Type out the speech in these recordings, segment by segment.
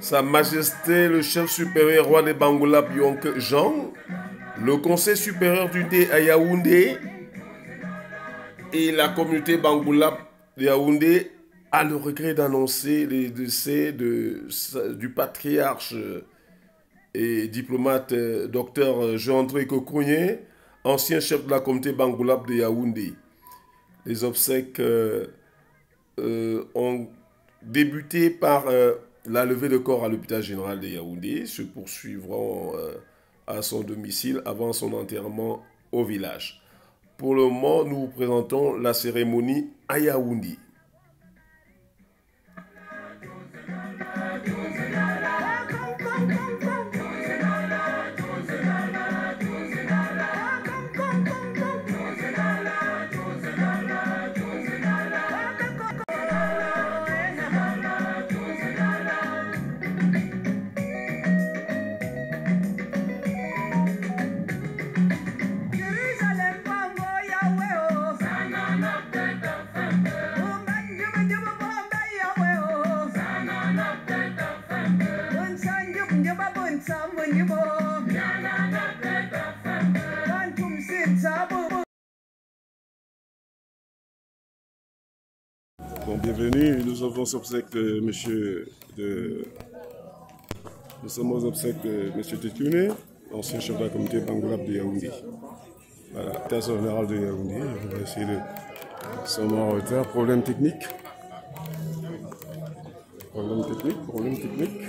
Sa Majesté le chef supérieur roi des Bangoulap Yonk Jean, le Conseil supérieur d'unité à Yaoundé et la communauté Bangoulap de Yaoundé a le regret d'annoncer le décès du patriarche et diplomate docteur Jean-André Kokounye, ancien chef de la communauté Bangoulap de Yaoundé. Les obsèques ont débuté par la levée de corps à l'hôpital général de Yaoundé, se poursuivront à son domicile avant son enterrement au village. Pour le moment, nous vous présentons la cérémonie à Yaoundé. Bon, bienvenue, nous avons aux obsèques de monsieur nous sommes aux obsèques de monsieur Tekune, ancien chef de la communauté Bangoulap de Yaoundé. Voilà, Tasse général de Yaoundé, on va essayer de sommes en retard, problème technique. Problème technique.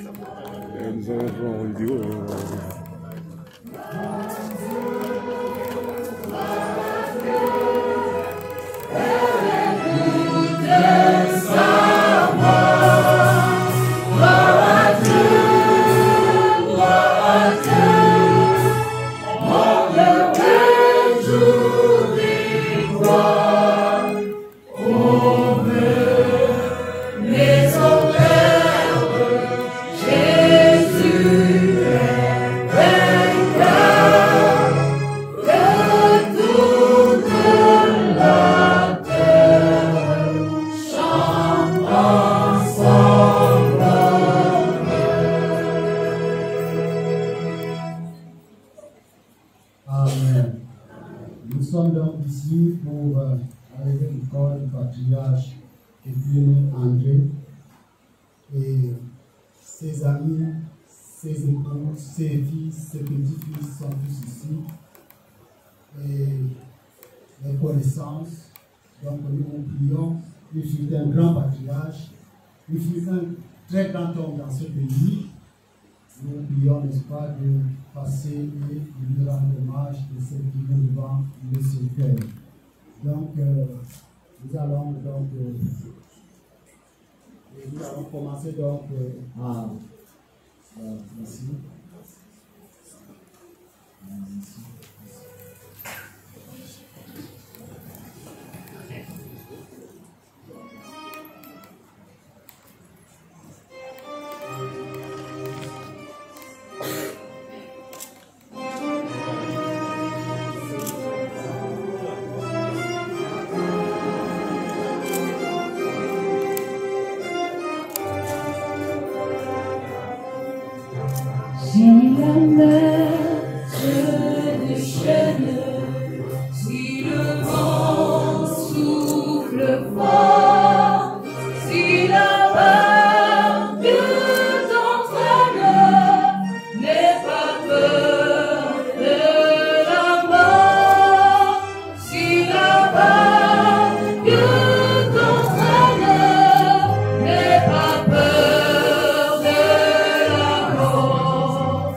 Et nous allons voir en vidéo. Amen. Nous sommes donc ici pour arriver au corps du patriarche Tekune André et ses amis, ses épouses, ses fils, ses petits-fils sont tous ici et les connaissances. Donc nous prions, il fut un grand patriarche, il fut un très grand homme dans ce pays. Nous prions, n'est-ce pas, de passer et de lui rendre hommage de celle qui vient devant le cercueil. Donc, nous allons commencer donc à ici. Si la mer se déchaîne, si le vent souffle fort, si la vague t'entraîne, n'aie pas peur de la mort. Si la vague t'entraîne, n'aie pas peur de la mort.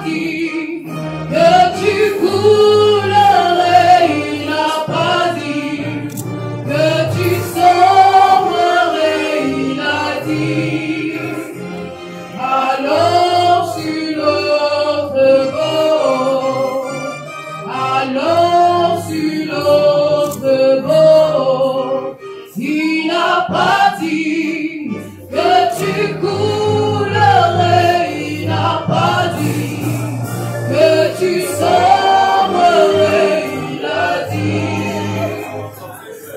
dit que tu coulerais, il n'a pas dit que tu sombrerais, il a dit. Alors sur l'autre bord, alors sur l'autre bord, il n'a pas dit que tu coulerais, il n'a pas dit que tu sombrerais, il a dit.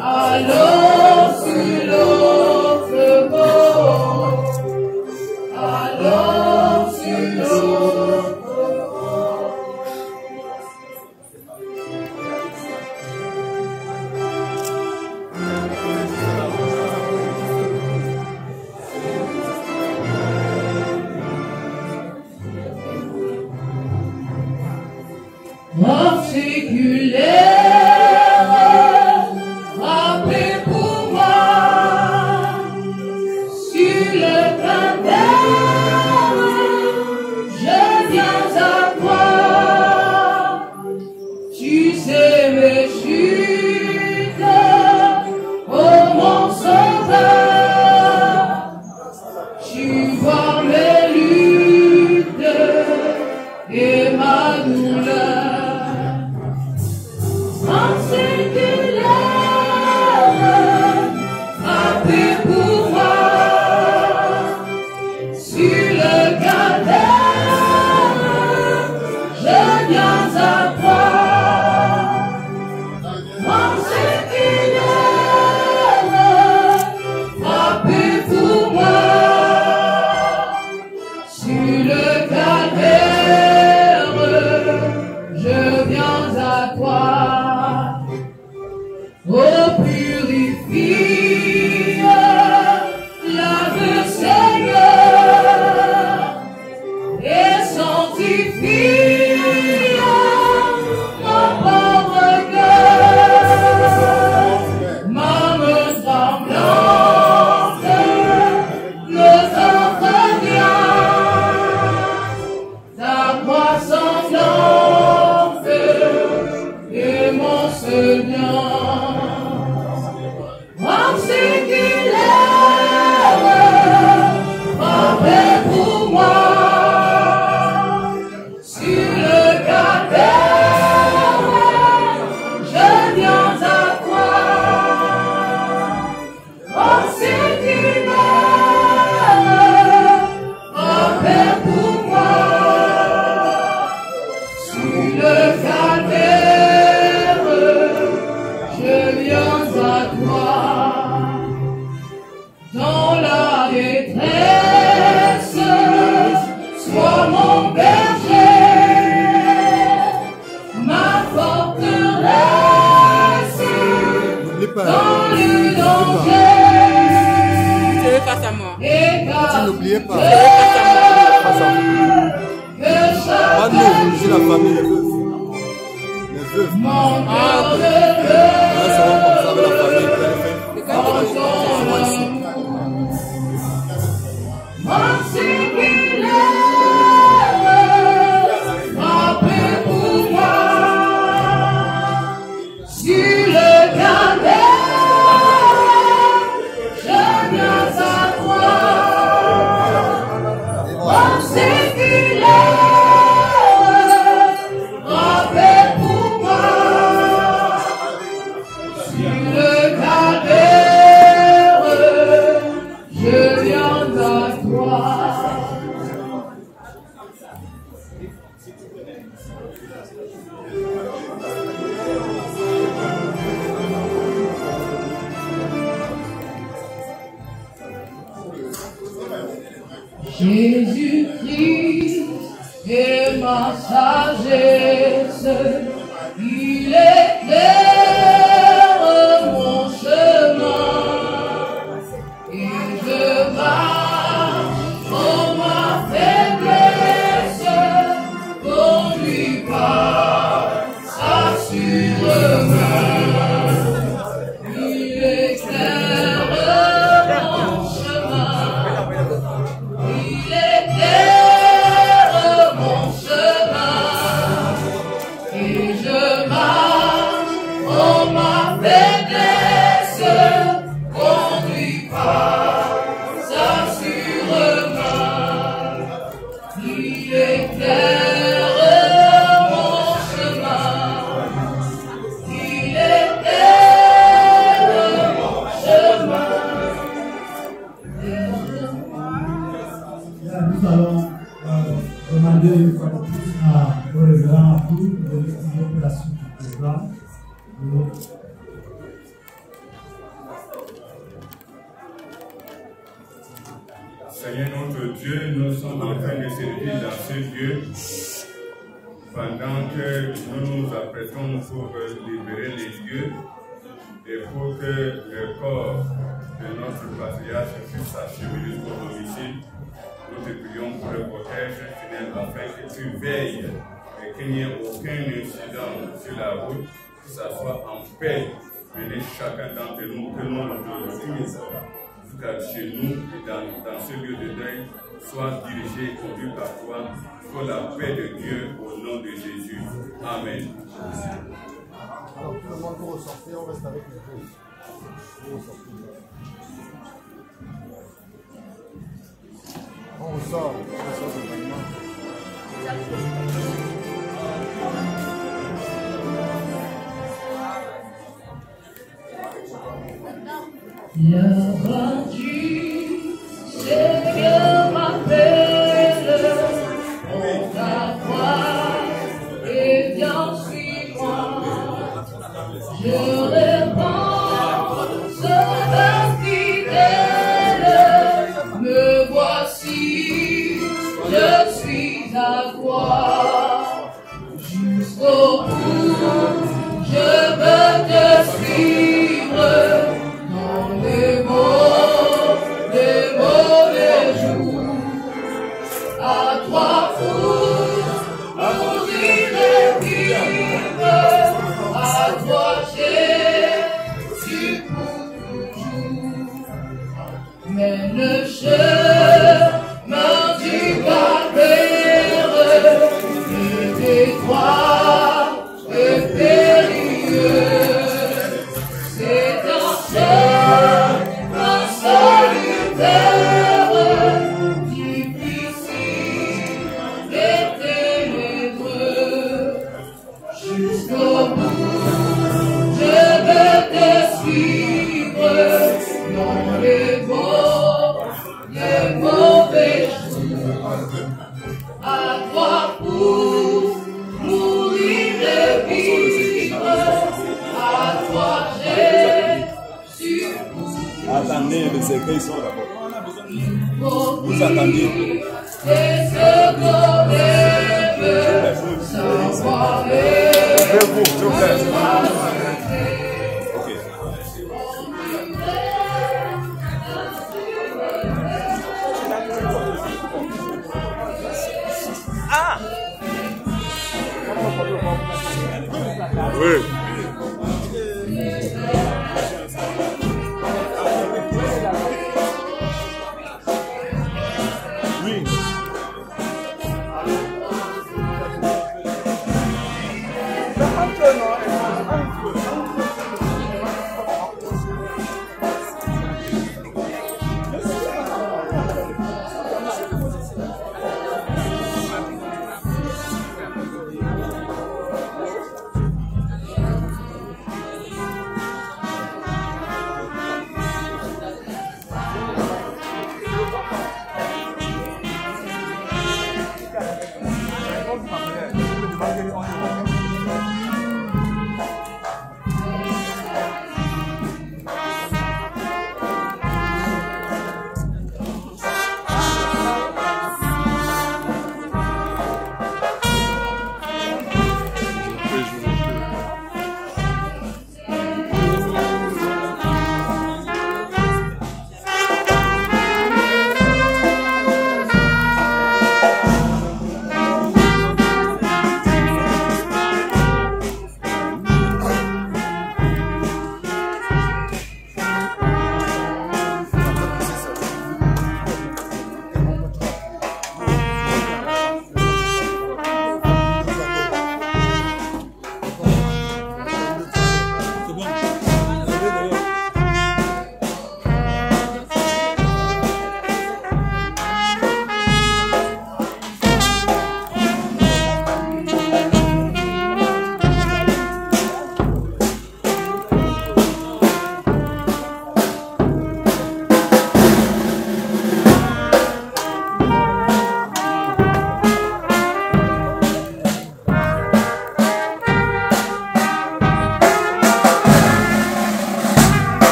Alors sur l'autre bord, alors sur l'autre bord. Mort séculaire, frappez pour moi sur le canter, je viens à toi. Tu sais mes chutes, oh mon sauveur, tu vois mes luttes et ma douleur. En séculaire, frappez pour moi sur le calvaire, je viens à toi. En séculaire, frappez pour moi sur le calvaire, je viens à toi. Oh, purifie, lave Seigneur, et sanctifie mon pauvre cœur. Ma main tremblante ne t'entre rien, ta croix sanglante et mon Seigneur. En séculaire, frappez pour moi sur le calvaire, je viens à toi. En séculaire, frappez pour moi sur le calvaire, je viens à toi. Dans la détresse, sois mon berger, ma forteresse, dans le danger. Tu es face à moi. Et car N'oubliez pas. que chaque nous, c'est la famille, les veuves. Les veuves. mon cœur ne Là, ça va comme ça avec la famille. C'est quand tu vas en séculaire, frappez pour moi sur le calvaire, je viens à toi. En séculaire, frappez pour moi sur le calvaire, je viens à toi. Jésus-Christ est ma sagesse, il éclaire mon chemin, et je marche en ma faiblesse, conduit par sa sûrement. Il éclaire mon chemin, il éclaire mon chemin. demander une fois de plus au révérend Abdou de l'utiliser pour la suite du programme. Seigneur notre Dieu, nous sommes en train de servir dans ce lieu pendant que nous nous apprêtons pour libérer les lieux et pour que le corps de notre patriarche puisse s'achever jusqu'au domicile. Nous te prions pour le protège fidèle afin que tu veilles et qu'il n'y ait aucun incident sur la route, que ça soit en paix. Venez chacun d'entre nous, que nous le retrouvons chez nous, dans ce lieu de deuil, soit dirigé et conduit par toi, pour la paix de Dieu au nom de Jésus. Amen. Alors, tout le monde pour ressortir, on reste avec les deux. On ressort totalement. Le rendu, c'est que m'appelle, on va voir, et bien suis-moi. Je réponds, ce fidèle, me voici, je suis à toi. Jusqu'au bout, je veux te suivre. Les mauvais jours, à toi pour mourir vivre, à toi Jésus pour toujours. Mais le chemin du calvaire est étroit et périlleux. C'est un chemin solitaire, difficile et ténébreux. Jusqu'au bout, je veux te suivre dans les mauvais jours. À toi pour mourir et vivre, à toi Jésus. Attendez, les écrits sont là-bas. Vous attendez. Et ce qu'on rêve, sans croire. S'il vous plaît. Ok. Oui.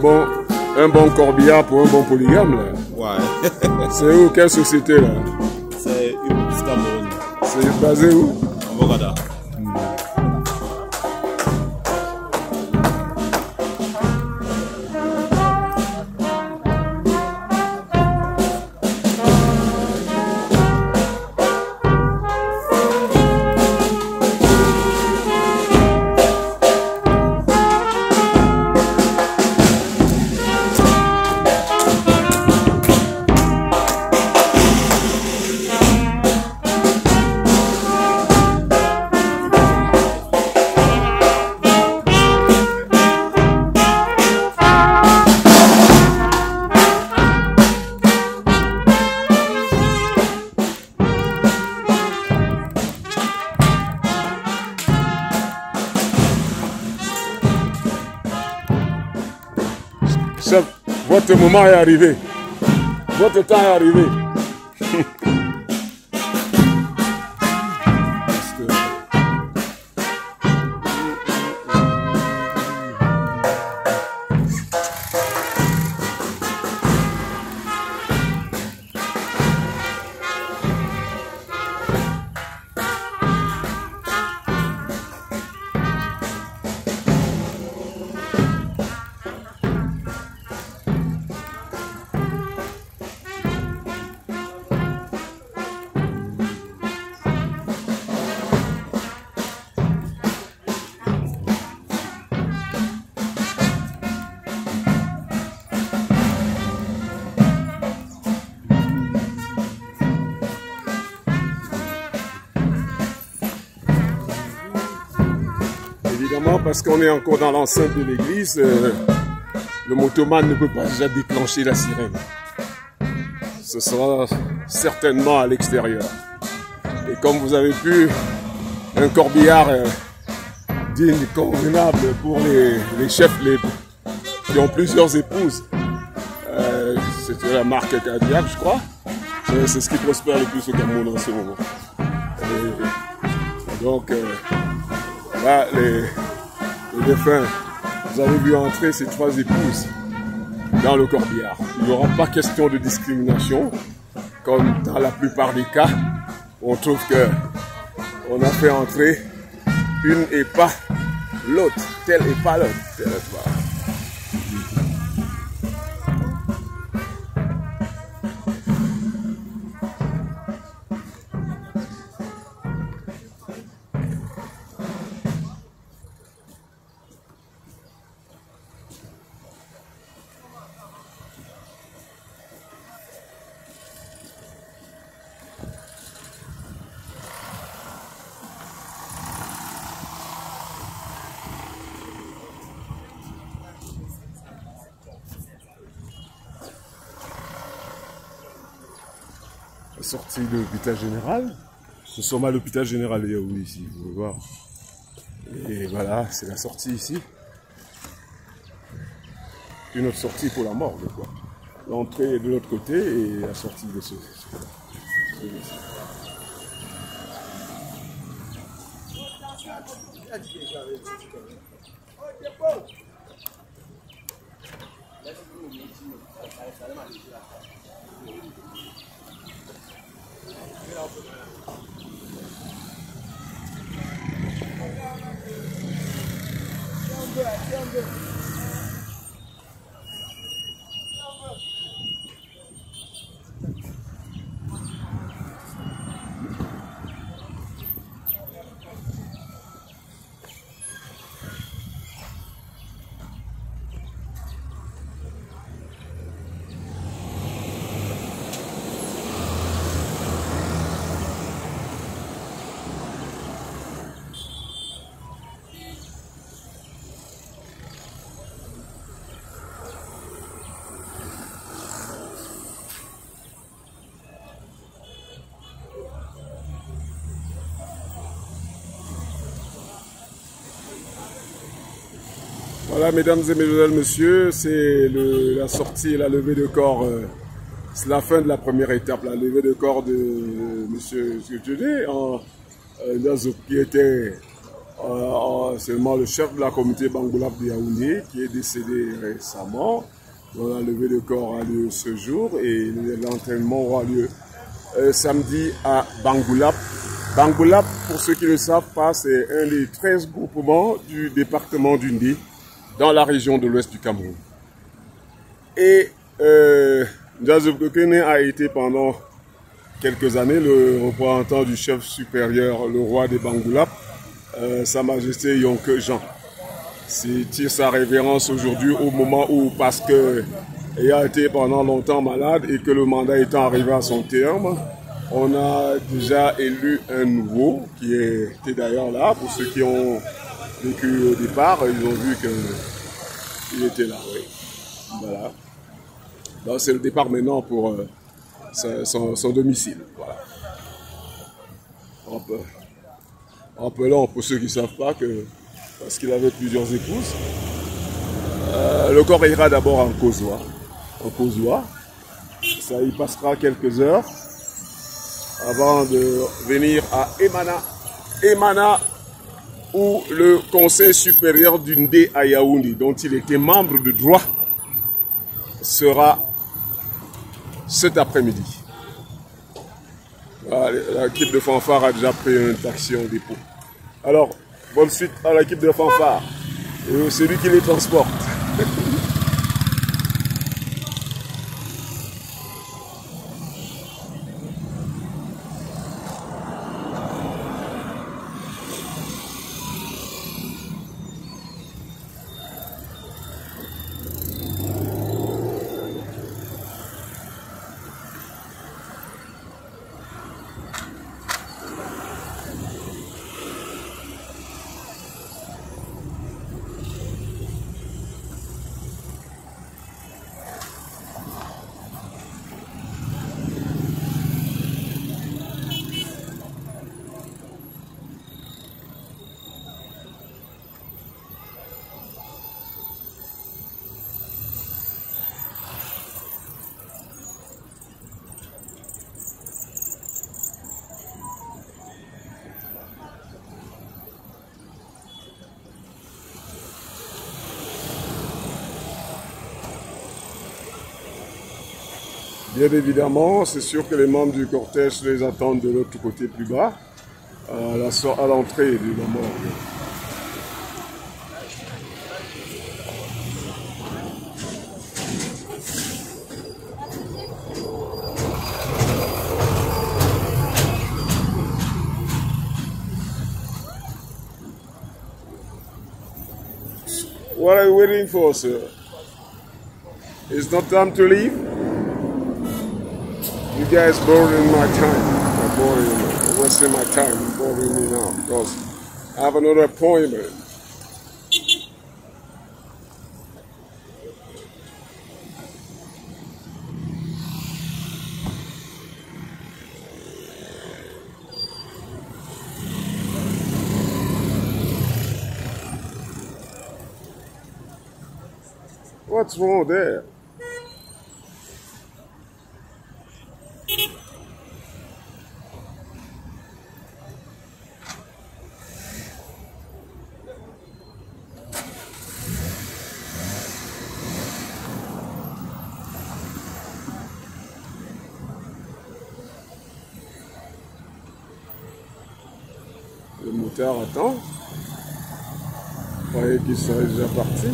un bon corbillard pour un bon polygame là. Ouais. C'est où? Quelle société là? C'est Cameroun. C'est basé où? En Bogada. Chef, votre moment est arrivé. Votre temps est arrivé. Évidemment, parce qu'on est encore dans l'enceinte de l'église, le motoman ne peut pas déjà déclencher la sirène. Ce sera certainement à l'extérieur. Et comme vous avez vu, un corbillard digne, convenable pour les chefs qui ont plusieurs épouses. C'est la marque Cadillac, je crois. C'est ce qui prospère le plus au Cameroun en ce moment. Et donc, là, les défunts, vous avez vu entrer ces trois épouses dans le corbillard. Il n'y aura pas question de discrimination, comme dans la plupart des cas. On trouve que on a fait entrer une et pas l'autre, telle et pas l'autre, telle et pas. Sortie de l'hôpital général. Nous sommes à l'hôpital général de Yaoundé ici, vous pouvez voir. Et voilà, c'est la sortie ici. Une autre sortie pour la morgue, quoi. L'entrée est de l'autre côté et la sortie de ce. Voilà, mesdames et mesdemoiselles, messieurs, c'est la sortie et la levée de corps. C'est la fin de la première étape, la levée de corps de M. Djedé, qui était seulement le chef de la communauté Bangoulap de Yaoundé qui est décédé récemment, dont la levée de corps a lieu ce jour et l'entraînement aura lieu samedi à Bangoulap. Bangoulap, pour ceux qui ne le savent pas, c'est un des 13 groupements du département d'Undé dans la région de l'ouest du Cameroun. Et Njazub Kokene a été pendant quelques années le représentant du chef supérieur, le roi des Bangoulap, Sa Majesté Yonke Jean. C'est tire sa révérence aujourd'hui au moment où, parce que il a été pendant longtemps malade et que le mandat étant arrivé à son terme, on a déjà élu un nouveau qui était d'ailleurs là. Pour ceux qui ont vécu au départ, ils ont vu qu'il était là. Oui. Voilà. Donc c'est le départ maintenant pour son domicile. Voilà. Rappelons pour ceux qui ne savent pas que, parce qu'il avait plusieurs épouses, le corps ira d'abord en Kozoa. Ça y passera quelques heures avant de venir à Emana, où le Conseil supérieur d'Undé à Yaoundé, dont il était membre de droit, sera cet après-midi. L'équipe de fanfare a déjà pris un taxi en dépôt. Alors, bonne suite à l'équipe de fanfare et celui qui les transporte. Bien évidemment, c'est sûr que les membres du cortège les attendent de l'autre côté plus bas, à l'entrée évidemment. What are you waiting for, sir? It's not time to leave? You guys boring my time. Wasting my time, boring me now because I have another appointment. What's wrong there? Le motard attend. Je croyais qu'il serait déjà parti.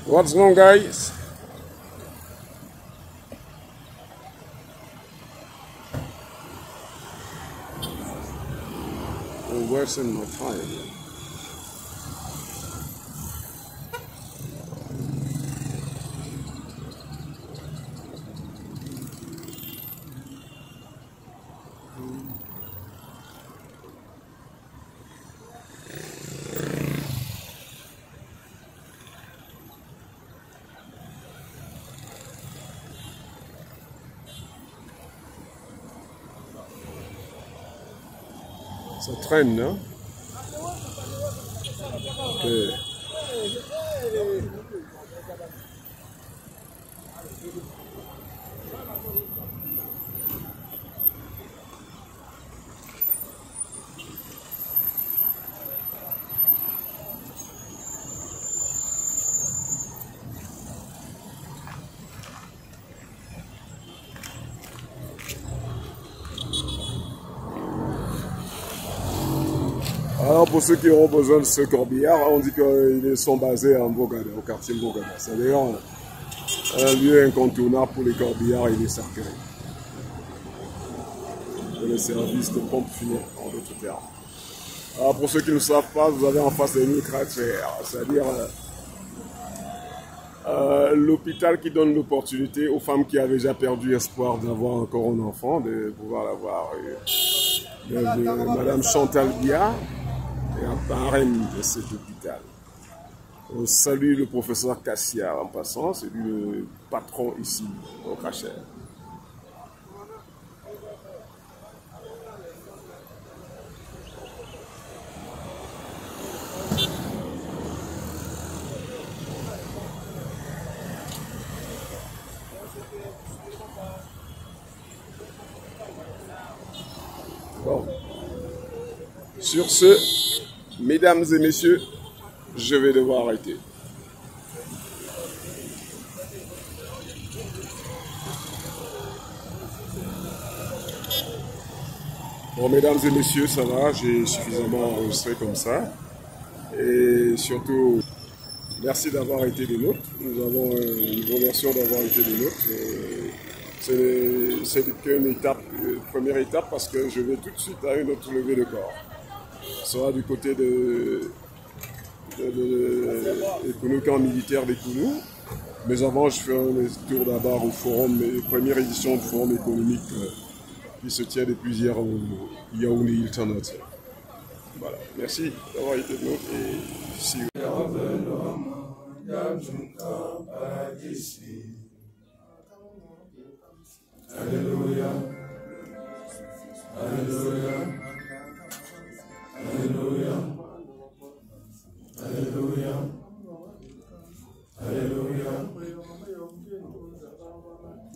What's wrong, guys? I'm wasting my time. Ça traîne, non? Alors pour ceux qui auront besoin de ce corbillard, on dit qu'ils sont basés à Mbogada, au quartier Mbogada. C'est d'ailleurs un lieu incontournable pour les corbillards et les cercueils. Et les services de pompe funèbre, en d'autres termes. Alors pour ceux qui ne savent pas, vous avez en face de nous Kratzer, c'est-à-dire l'hôpital qui donne l'opportunité aux femmes qui avaient déjà perdu espoir d'avoir encore un enfant, de pouvoir l'avoir. Madame Chantal Bia est un parrain de cet hôpital. On salue le professeur Cassia en passant, c'est lui le patron ici au Cachet. Bon. Sur ce, mesdames et messieurs, je vais devoir arrêter. Bon, mesdames et messieurs, ça va, j'ai suffisamment enregistré comme ça. Et surtout, merci d'avoir été des nôtres. Nous vous remercions d'avoir été des nôtres. C'est qu'une étape, première étape, parce que je vais tout de suite à une autre levée de corps. Ce sera du côté de camp militaire des Kounou. Mais avant, je fais un tour d'abord au forum, première édition du forum économique qui se tient depuis hier au Yaoundé Hilton Hotel. Voilà, merci d'avoir été de nôtres et see you. Alléluia. Alléluia. Alléluia. Alléluia. Alléluia.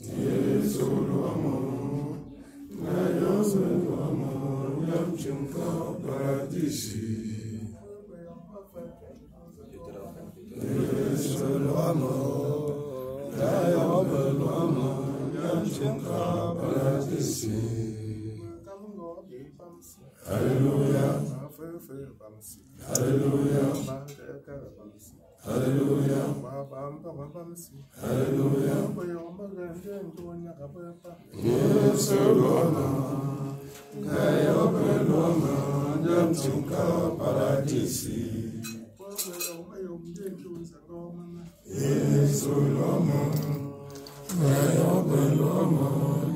Yesu luamo, nayosu luamo, yamchunga paradisi. Yesu luamo, nayosu luamo, yamchunga paradisi. Alléluia. Alléluia. Alléluia. Alléluia. Yesu luamo, nayosu luamo, yamchunga paradisi. Yesu luamo, nayosu luamo,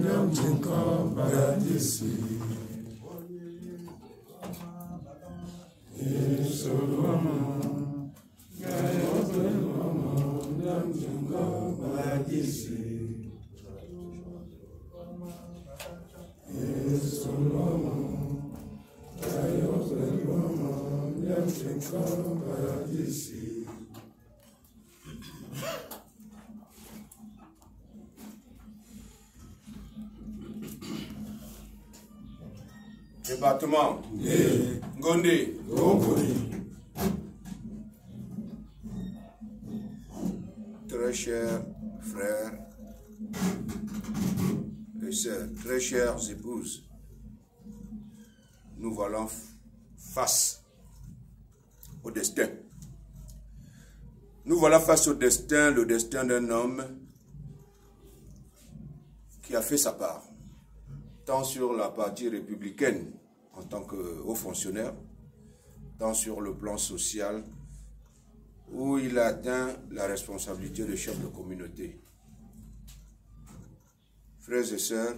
yamchunga paradisi. Yesu luamo, nayosu luamo, yamchunga paradisi. Yesu luamo, nayosu luamo, yamchunga paradisi. Département Ngondé. Très chers frères et sœurs, très chères épouses, nous voilà face au destin. Nous voilà face au destin, le destin d'un homme qui a fait sa part, tant sur la partie républicaine en tant que haut fonctionnaire, tant sur le plan social, où il a atteint la responsabilité de chef de communauté. Frères et sœurs,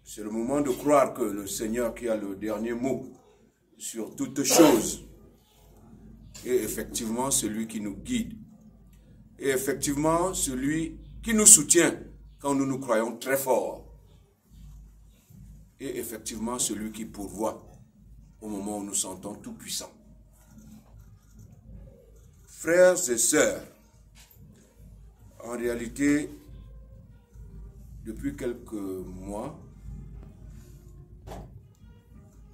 c'est le moment de croire que le Seigneur qui a le dernier mot sur toutes choses est effectivement celui qui nous guide, et effectivement celui qui nous soutient quand nous nous croyons très forts, et effectivement celui qui pourvoit au moment où nous sentons tout puissant. Frères et sœurs, en réalité, depuis quelques mois,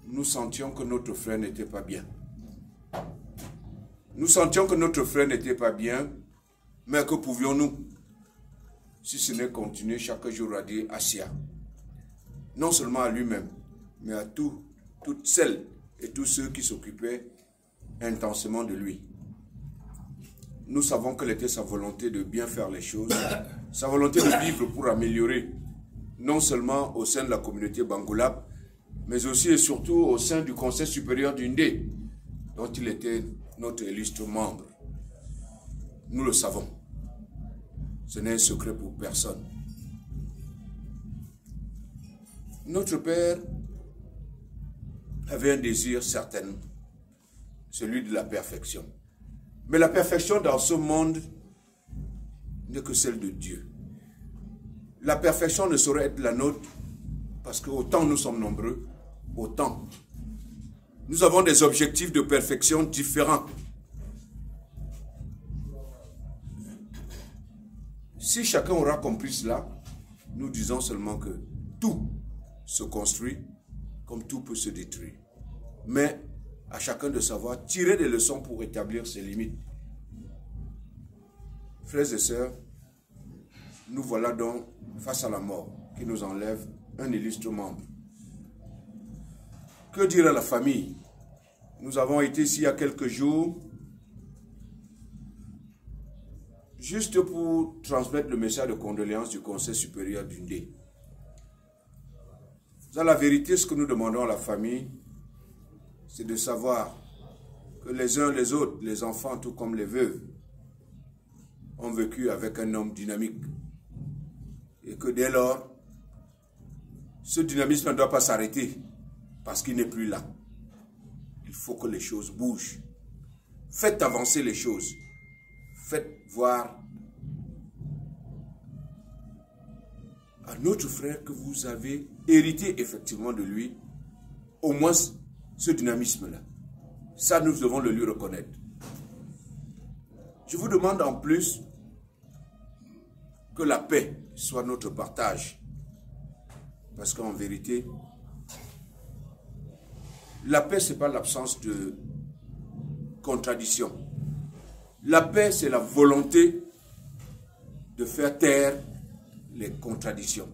nous sentions que notre frère n'était pas bien. Nous sentions que notre frère n'était pas bien, mais que pouvions-nous, si ce n'est continuer chaque jour à dire Assia, non seulement à lui-même, mais à toutes celles et tous ceux qui s'occupaient intensément de lui. Nous savons quelle était sa volonté de bien faire les choses, sa volonté de vivre pour améliorer, non seulement au sein de la communauté Bangoulap, mais aussi et surtout au sein du Conseil supérieur du Ndé, dont il était notre illustre membre. Nous le savons. Ce n'est un secret pour personne. Notre père avait un désir certain, celui de la perfection. Mais la perfection dans ce monde n'est que celle de Dieu. La perfection ne saurait être la nôtre parce que autant nous sommes nombreux, autant nous avons des objectifs de perfection différents. Si chacun aura compris cela, nous disons seulement que tout se construit comme tout peut se détruire. Mais à chacun de savoir tirer des leçons pour établir ses limites. Frères et sœurs, nous voilà donc face à la mort qui nous enlève un illustre membre. Que dire à la famille? Nous avons été ici il y a quelques jours juste pour transmettre le message de condoléances du Conseil supérieur du Ndé. Dans la vérité, ce que nous demandons à la famille, c'est de savoir que les uns les autres, les enfants tout comme les veuves, ont vécu avec un homme dynamique. Et que dès lors, ce dynamisme ne doit pas s'arrêter parce qu'il n'est plus là. Il faut que les choses bougent. Faites avancer les choses. Faites voir à notre frère que vous avez hérité effectivement de lui, au moins ce dynamisme-là. Ça, nous devons le lui reconnaître. Je vous demande en plus que la paix soit notre partage. Parce qu'en vérité, la paix, ce n'est pas l'absence de contradiction. La paix, c'est la volonté de faire taire les contradictions.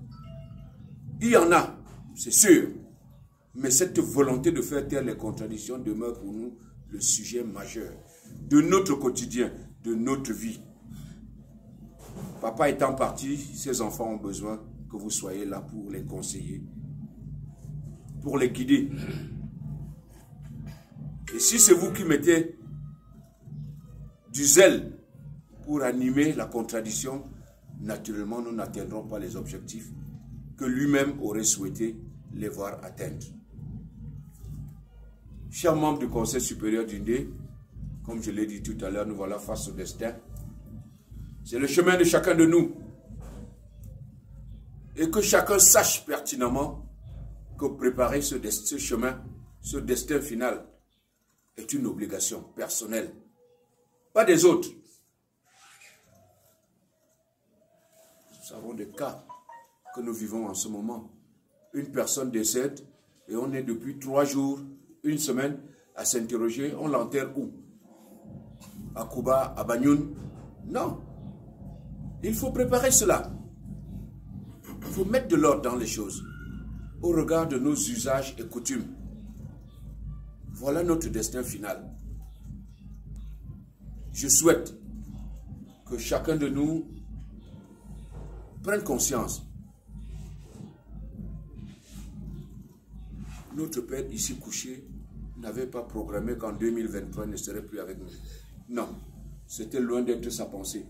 Il y en a, c'est sûr, mais cette volonté de faire taire les contradictions demeure pour nous le sujet majeur de notre quotidien, de notre vie. Papa étant parti, ses enfants ont besoin que vous soyez là pour les conseiller, pour les guider. Et si c'est vous qui mettez du zèle pour animer la contradiction, naturellement, nous n'atteindrons pas les objectifs que lui-même aurait souhaité les voir atteindre. Chers membres du Conseil supérieur du Ndé, comme je l'ai dit tout à l'heure, nous voilà face au destin. C'est le chemin de chacun de nous. Et que chacun sache pertinemment que préparer ce chemin, ce destin final, est une obligation personnelle. Pas des autres. Nous savons des cas que nous vivons en ce moment. Une personne décède et on est depuis 3 jours, 1 semaine à s'interroger. On l'enterre où? À Kouba, à Banyoun? Non. Il faut préparer cela. Il faut mettre de l'ordre dans les choses au regard de nos usages et coutumes. Voilà notre destin final. Je souhaite que chacun de nous prenne conscience. Notre père ici couché n'avait pas programmé qu'en 2023 il ne serait plus avec nous. Non, c'était loin d'être sa pensée.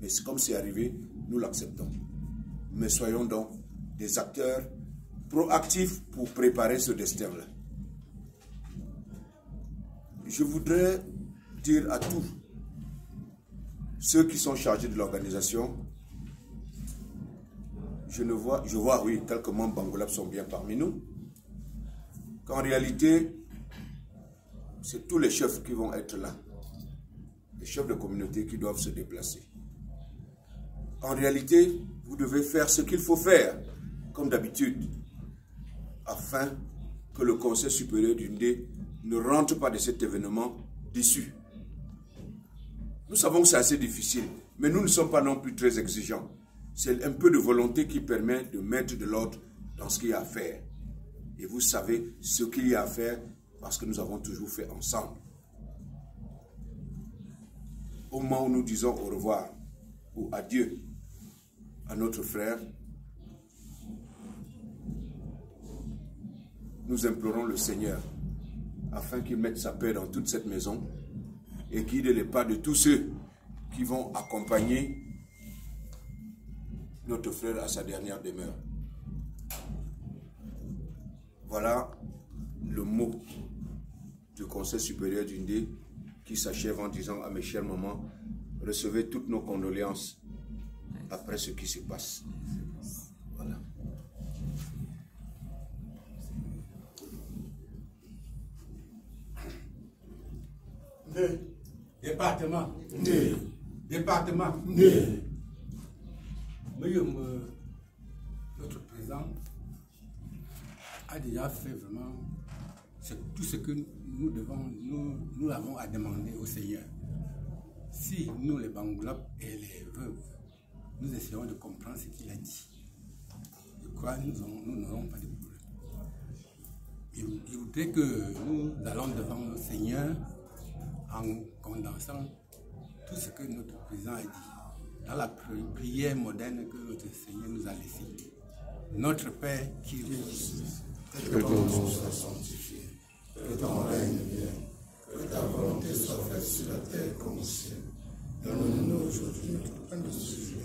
Mais comme c'est arrivé, nous l'acceptons. Mais soyons donc des acteurs proactifs pour préparer ce destin-là. Je voudrais dire à tous ceux qui sont chargés de l'organisation, je vois, oui, quelques membres Bangoulap sont bien parmi nous, qu'en réalité, c'est tous les chefs qui vont être là. chefs de communauté qui doivent se déplacer. En réalité, vous devez faire ce qu'il faut faire, comme d'habitude, afin que le Conseil supérieur du Ndé ne rentre pas de cet événement déçu. Nous savons que c'est assez difficile, mais nous ne sommes pas non plus très exigeants. C'est un peu de volonté qui permet de mettre de l'ordre dans ce qu'il y a à faire. Et vous savez ce qu'il y a à faire parce que nous avons toujours fait ensemble. Au moment où nous disons au revoir ou adieu à notre frère, nous implorons le Seigneur afin qu'il mette sa paix dans toute cette maison et guide les pas de tous ceux qui vont accompagner notre frère à sa dernière demeure. Voilà le mot du Conseil supérieur du Ndé qui s'achève en disant à mes chères mamans, recevez toutes nos condoléances après ce qui se passe. Voilà. Département. Département. Notre président a déjà fait vraiment tout ce que nous avons à demander au Seigneur. Si nous, les Bangoulap et les veuves, nous essayons de comprendre ce qu'il a dit, je crois que nous n'aurons pas de problème. Il voudrait que nous allons devant le Seigneur en condensant tout ce que notre président a dit dans la prière moderne que notre Seigneur nous a laissée. Notre Père qui vis, que ton nom soit sanctifié, que ton règne vienne, que ta volonté soit faite sur la terre comme au ciel. Donne-nous aujourd'hui notre pain de ce jour.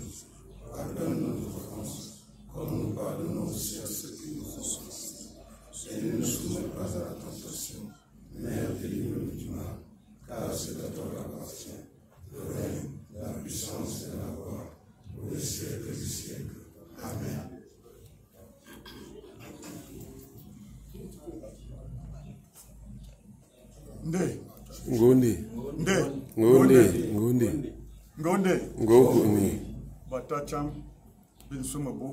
Pardonne-nous nos offenses, comme nous pardonnons aussi à ceux qui nous offensent. Et ne nous soumets pas à la tentation, mais délivre-nous du mal, car c'est à toi qu'appartient le règne, la puissance et la gloire, pour les siècles du siècle. Amen. Ngonde. Batacham Binsumabo.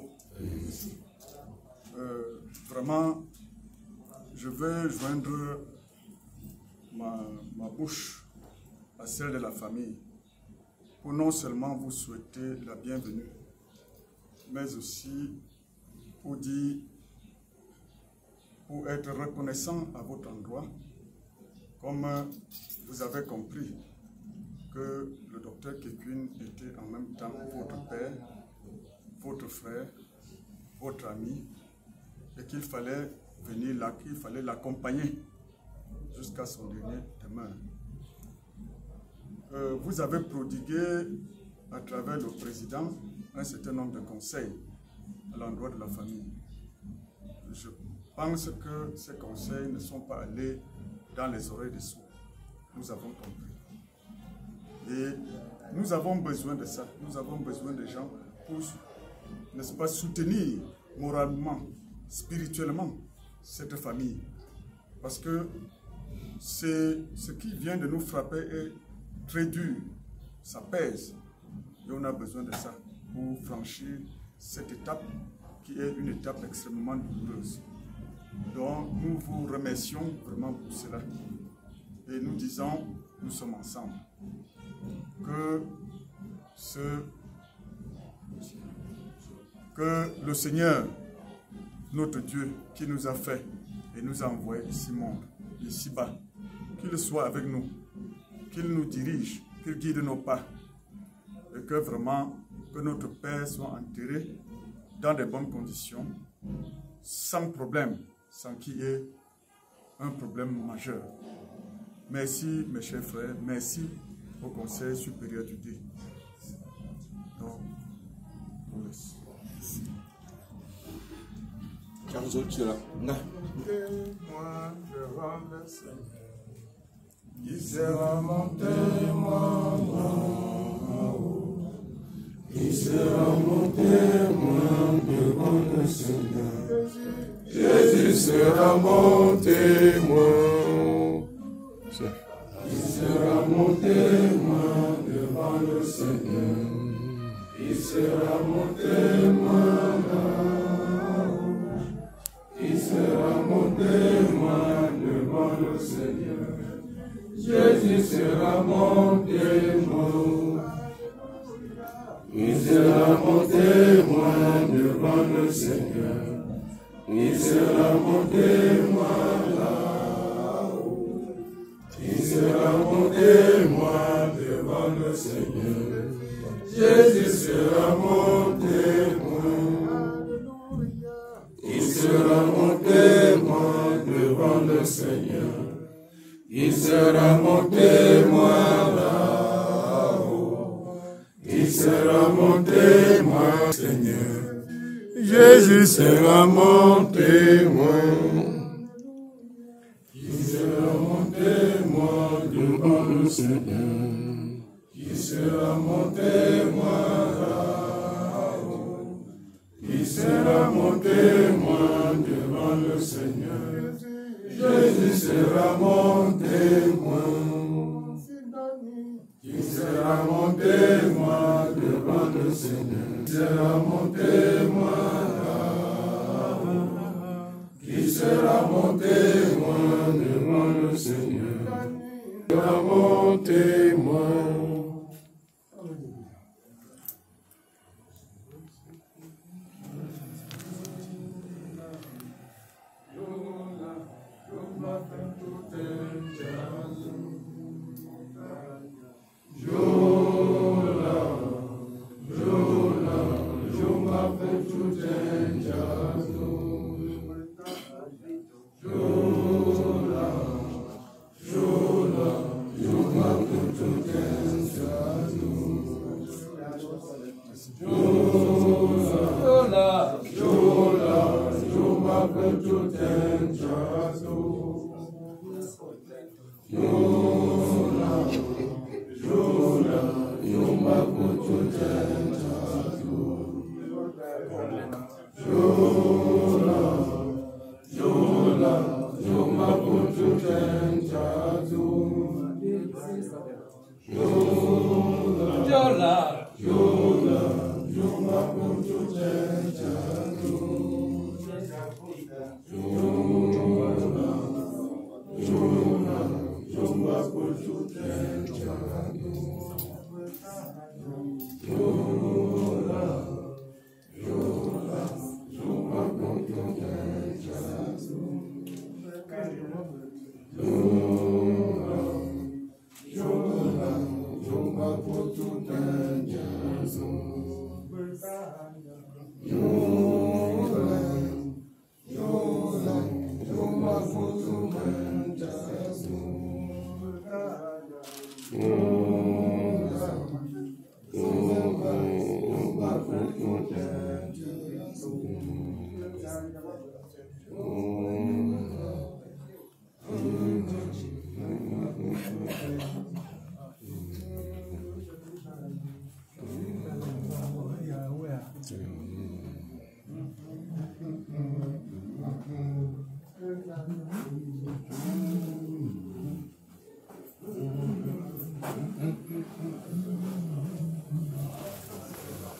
Vraiment, je veux joindre ma bouche à celle de la famille pour non seulement vous souhaiter la bienvenue, mais aussi pour être reconnaissant à votre endroit, comme vous avez compris que le docteur Kekwin était en même temps votre père, votre frère, votre ami, et qu'il fallait venir là, qu'il fallait l'accompagner jusqu'à son dernier demeure. Vous avez prodigué à travers le président un certain nombre de conseils à l'endroit de la famille. Je pense que ces conseils ne sont pas allés dans les oreilles des sourds. Nous avons compris. Et nous avons besoin de ça. Nous avons besoin de gens pour, n'est-ce pas, soutenir moralement, spirituellement cette famille. Parce que ce qui vient de nous frapper est très dur. Ça pèse. Et on a besoin de ça pour franchir cette étape qui est une étape extrêmement douloureuse. Donc nous vous remercions vraiment pour cela. Et nous disons, nous sommes ensemble. Que le Seigneur, notre Dieu, qui nous a fait et nous a envoyés ici-bas, qu'il soit avec nous, qu'il nous dirige, qu'il guide nos pas, et que vraiment, que notre Père soit enterré dans de bonnes conditions, sans problème, sans qu'il y ait un problème majeur. Merci mes chers frères, merci au Conseil supérieur du Ndé. Donc, vous laisse. Moi, devant le Seigneur, qui sera mon témoin en haut, qui sera mon témoin devant le Seigneur. Jésus sera mon témoin. Il sera mon témoin devant le Seigneur. Il sera mon témoin là-haut. Il sera mon témoin devant le Seigneur. Jésus sera mon témoin. Il sera mon témoin devant le Seigneur. Il sera mon témoin là-haut. Il sera mon témoin devant le Seigneur. Jésus sera mon témoin. Il sera mon témoin devant le Seigneur. Il sera mon témoin là-haut. Il sera mon témoin, Seigneur. Jésus sera mon témoin. Il sera mon témoin devant le Seigneur. Il sera mon témoin là-haut. Il sera mon témoin devant le Seigneur. Jésus sera mon témoin. Il sera mon témoin devant le Seigneur. Il sera mon témoin là-haut. Il sera mon témoin devant le Seigneur. Il sera mon témoin.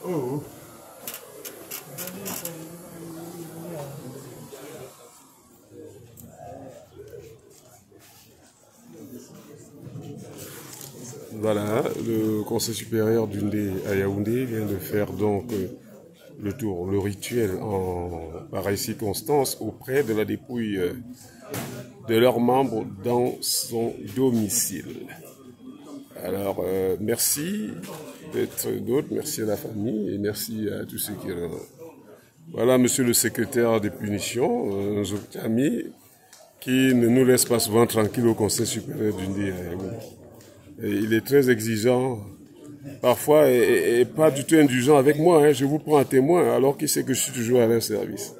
Oh. Voilà, le Conseil supérieur d'Undé à Yaoundé vient de faire donc le tour, le rituel en pareille circonstance auprès de la dépouille de leurs membres dans son domicile. Alors, merci d'être d'autres, merci à la famille et merci à tous ceux qui... Voilà, monsieur le secrétaire des punitions, nos amis, qui ne nous laisse pas souvent tranquille au Conseil supérieur d'Undé à Yaoundé. Il est très exigeant, parfois, et pas du tout indulgent avec moi. Hein. Je vous prends un témoin, alors qu'il sait que je suis toujours à leur service.